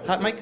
Hot mic?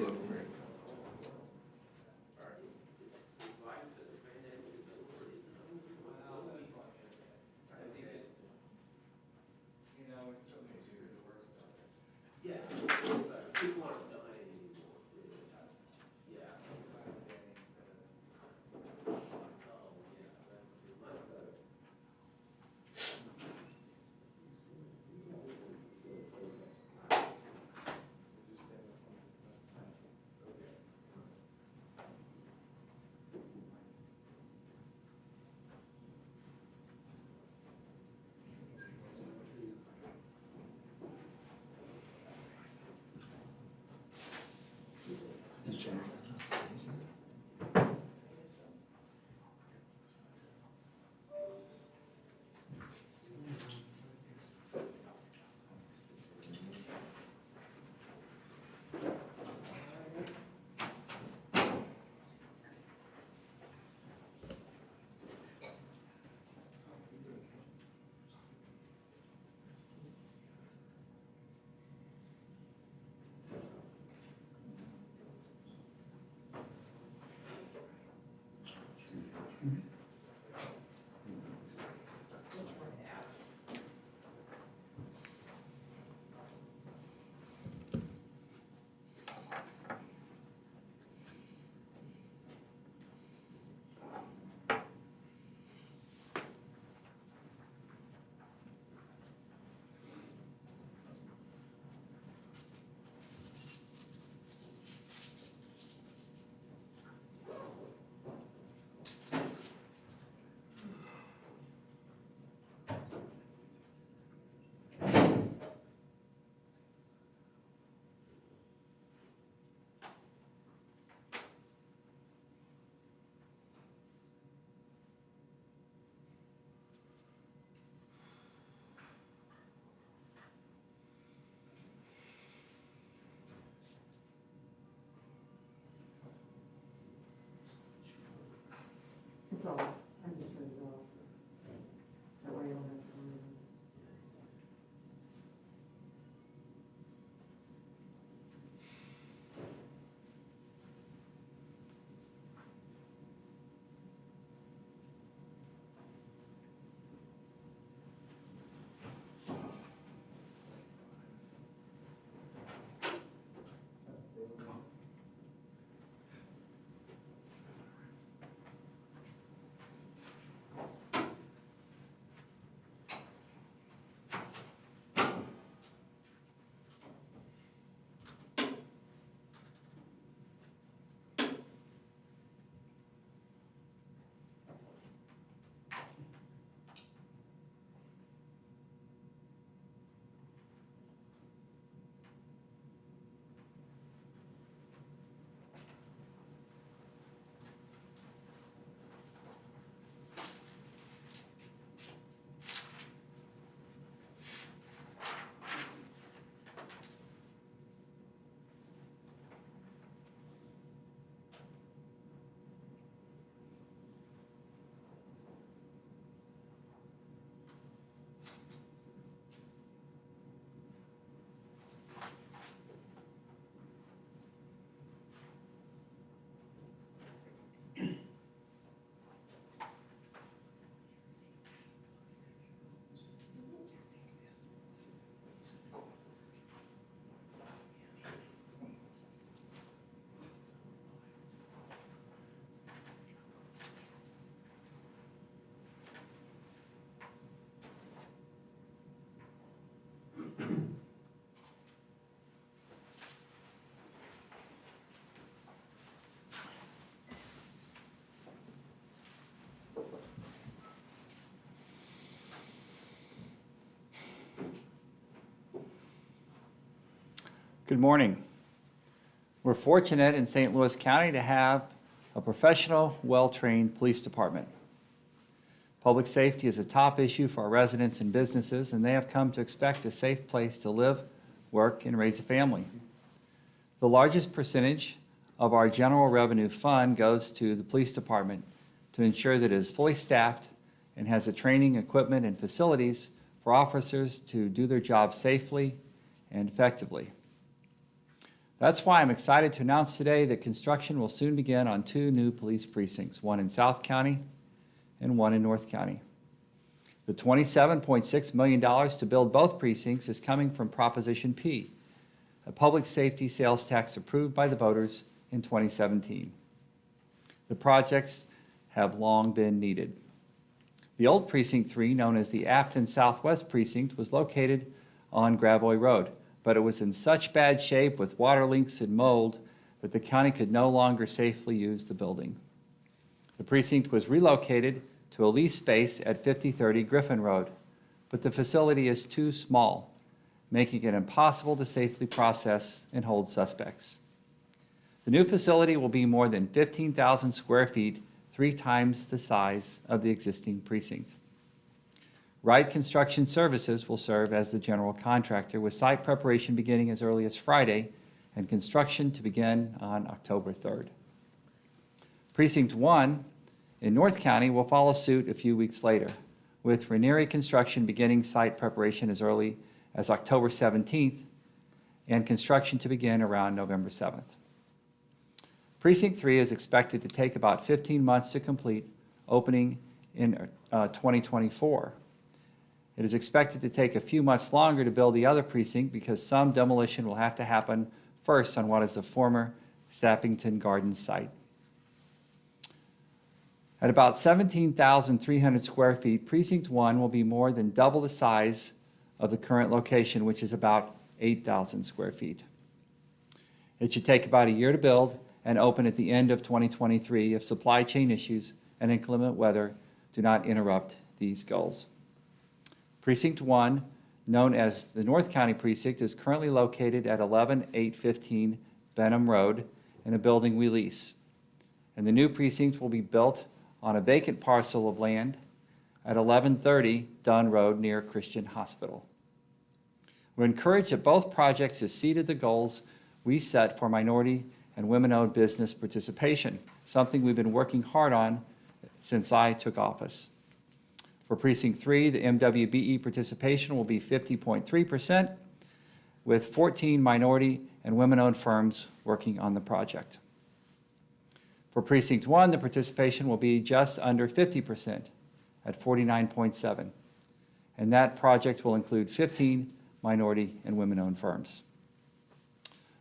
It's all, I'm just turning it off. That way I don't have to worry. Good morning. We're fortunate in St. Louis County to have a professional, well-trained police department. Public safety is a top issue for our residents and businesses, and they have come to expect a safe place to live, work, and raise a family. The largest percentage of our general revenue fund goes to the police department to ensure that it is fully staffed and has the training, equipment, and facilities for officers to do their job safely and effectively. That's why I'm excited to announce today that construction will soon begin on 2 new police precincts, one in South County and one in North County. The $27.6 million to build both precincts is coming from Proposition P, a public safety sales tax approved by the voters in 2017. The projects have long been needed. The old Precinct 3, known as the Afton Southwest Precinct, was located on Gravoy Road, but it was in such bad shape with water leaks and mold that the county could no longer safely use the building. The precinct was relocated to a leased space at 5030 Griffin Road, but the facility is too small, making it impossible to safely process and hold suspects. The new facility will be more than 15,000 square feet, 3 times the size of the existing precinct. Wright Construction Services will serve as the general contractor, with site preparation beginning as early as Friday and construction to begin on October 3rd. Precinct 1 in North County will follow suit a few weeks later, with Ranieri Construction beginning site preparation as early as October 17th and construction to begin around November 7th. Precinct 3 is expected to take about 15 months to complete, opening in 2024. It is expected to take a few months longer to build the other precinct because some demolition will have to happen first on what is the former Sappington Gardens site. At about 17,300 square feet, Precinct 1 will be more than double the size of the current location, which is about 8,000 square feet. It should take about a year to build and open at the end of 2023 if supply chain issues and inclement weather do not interrupt these goals. Precinct 1, known as the North County Precinct, is currently located at 11815 Benham Road in a building we lease. And the new precinct will be built on a vacant parcel of land at 1130 Dunn Road near Christian Hospital. We're encouraged that both projects exceeded the goals we set for minority and women-owned business participation, something we've been working hard on since I took office. For Precinct 3, the MWBE participation will be 50.3%, with 14 minority and women-owned firms working on the project. For Precinct 1, the participation will be just under 50% at 49.7%, and that project will include 15 minority and women-owned firms.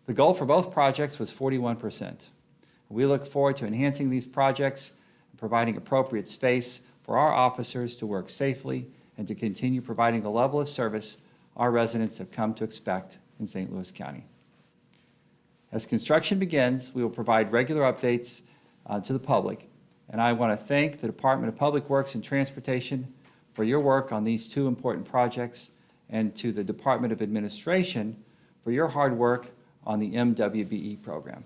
The goal for both projects was 41%. We look forward to enhancing these projects and providing appropriate space for our officers to work safely and to continue providing the level of service our residents have come to expect in St. Louis County. As construction begins, we will provide regular updates to the public, and I want to thank the Department of Public Works and Transportation for your work on these 2 important projects, and to the Department of Administration for your hard work on the MWBE program.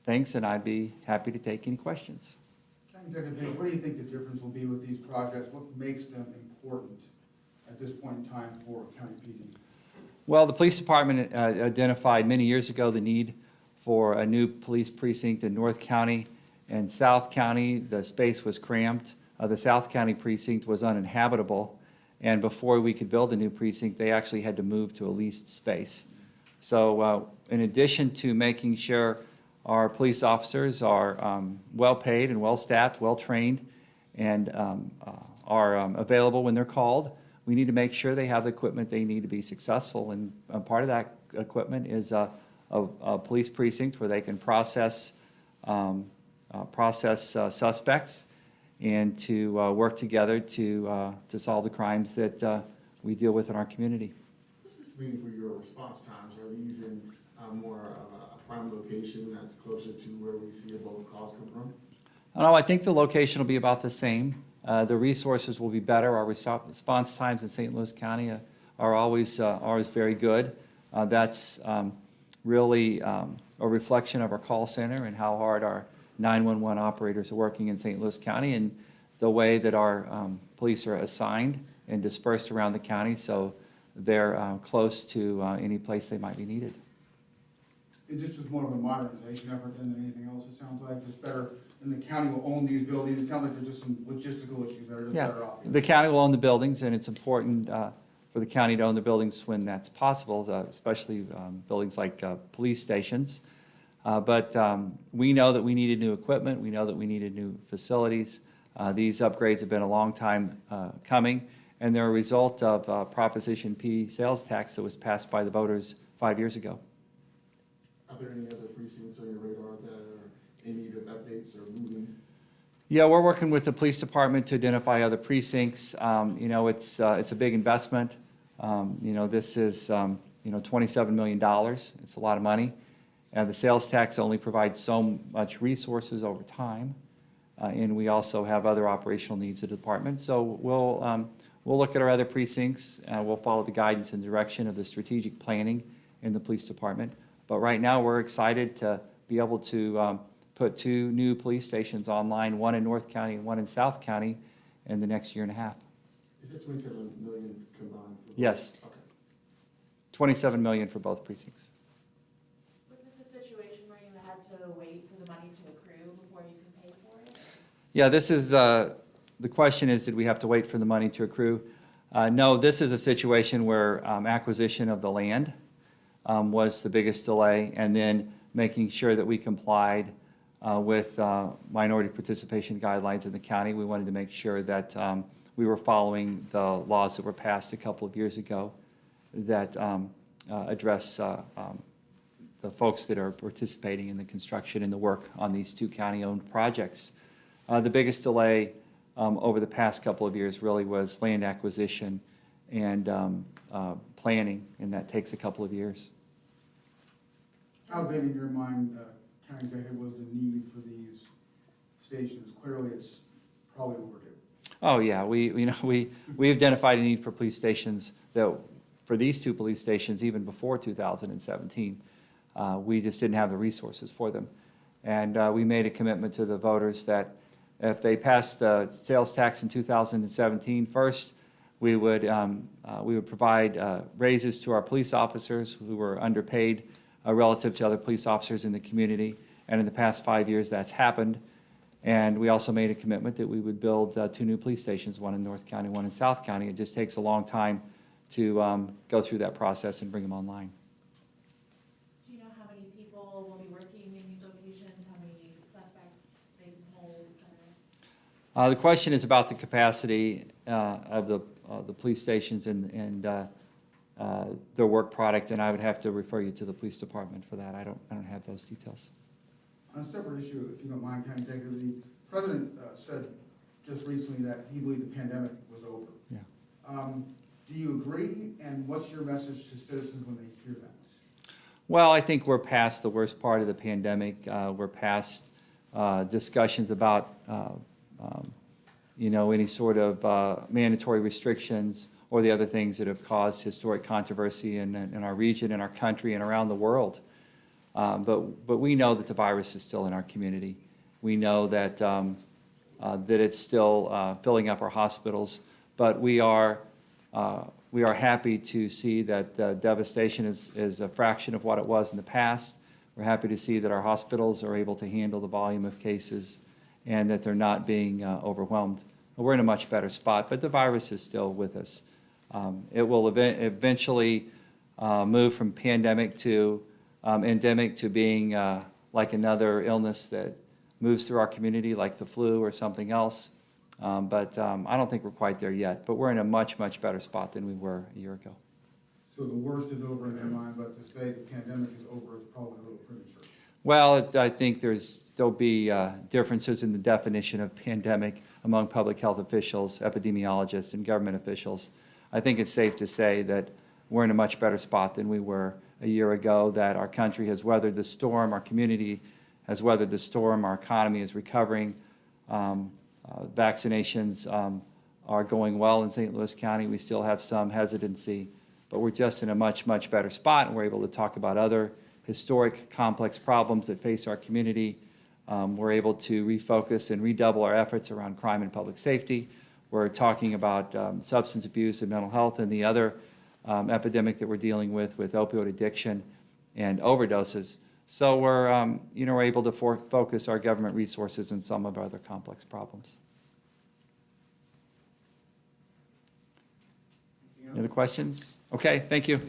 Thanks, and I'd be happy to take any questions. County Executive Page, what do you think the difference will be with these projects? What makes them important at this point in time for County PD? Well, the police department identified many years ago the need for a new police precinct in North County and South County. The space was cramped. The South County precinct was uninhabitable, and before we could build a new precinct, they actually had to move to a leased space. So in addition to making sure our police officers are well-paid and well-staffed, well-trained, and are available when they're called, we need to make sure they have the equipment they need to be successful. And part of that equipment is a police precinct where they can process suspects and to work together to solve the crimes that we deal with in our community. What's this mean for your response times? Are these in more of a prime location that's closer to where we see a boat calls come from? No, I think the location will be about the same. The resources will be better. Our response times in St. Louis County are always very good. That's really a reflection of our call center and how hard our 911 operators are working in St. Louis County, and the way that our police are assigned and dispersed around the county, so they're close to any place they might be needed. It just was more of a modernization effort than anything else, it sounds like. It's better, and the county will own these buildings. It sounds like there's just some logistical issues that are just better off. The county will own the buildings, and it's important for the county to own the buildings when that's possible, especially buildings like police stations. But we know that we needed new equipment. We know that we needed new facilities. These upgrades have been a long time coming, and they're a result of Proposition P sales tax that was passed by the voters 5 years ago. Are there any other precincts on your radar that are in need of updates or moving? Yeah, we're working with the police department to identify other precincts. You know, it's a big investment. You know, this is, you know, $27 million. It's a lot of money. And the sales tax only provides so much resources over time. And we also have other operational needs of the department. So we'll look at our other precincts, and we'll follow the guidance and direction of the strategic planning in the police department. But right now, we're excited to be able to put 2 new police stations online, one in North County and one in South County, in the next year and a half. Is that 27 million combined? For Yes. Okay. $27 million for both precincts. Was this a situation where you had to wait for the money to accrue before you could pay for it? Yeah, this is, the question is, did we have to wait for the money to accrue? No, this is a situation where acquisition of the land was the biggest delay, and then making sure that we complied with minority participation guidelines in the county. We wanted to make sure that we were following the laws that were passed a couple of years ago that address the folks that are participating in the construction and the work on these 2 county-owned projects. The biggest delay over the past couple of years really was land acquisition and planning, and that takes a couple of years. How big in your mind, County Executive, was the need for these stations? Clearly, it's probably overdue. Oh, yeah, we identified a need for police stations for these 2 police stations even before 2017. We just didn't have the resources for them. And we made a commitment to the voters that if they passed the sales tax in 2017 first, we would provide raises to our police officers who were underpaid relative to other police officers in the community. And in the past 5 years, that's happened. And we also made a commitment that we would build 2 new police stations, one in North County, one in South County. It just takes a long time to go through that process and bring them online. Do you know how many people will be working in these locations, how many suspects they can hold, et cetera? The question is about the capacity of the police stations and their work product, and I would have to refer you to the police department for that. I don't have those details. On a separate issue, if you don't mind, County Executive, the President said just recently that he believed the pandemic was over. Yeah. Do you agree, and what's your message to citizens when they hear that? Well, I think we're past the worst part of the pandemic. We're past discussions about you know, any sort of mandatory restrictions or the other things that have caused historic controversy in our region, in our country, and around the world. But we know that the virus is still in our community. We know that that it's still filling up our hospitals. But we are happy to see that devastation is a fraction of what it was in the past. We're happy to see that our hospitals are able to handle the volume of cases and that they're not being overwhelmed. We're in a much better spot, but the virus is still with us. It will eventually move from pandemic to endemic to being like another illness that moves through our community, like the flu or something else. But I don't think we're quite there yet, but we're in a much, much better spot than we were a year ago. So the worst is over in their mind, but to say the pandemic is over is probably a little premature. Well, I think there'll be differences in the definition of pandemic among public health officials, epidemiologists, and government officials. I think it's safe to say that we're in a much better spot than we were a year ago, that our country has weathered the storm, our community has weathered the storm, our economy is recovering. Vaccinations are going well in St. Louis County. We still have some hesitancy, but we're just in a much, much better spot, and we're able to talk about other historic, complex problems that face our community. We're able to refocus and redouble our efforts around crime and public safety. We're talking about substance abuse and mental health and the other epidemic that we're dealing with opioid addiction and overdoses. So we're, we're able to focus our government resources on some of our other complex problems. Any other questions? questions? Okay, thank you.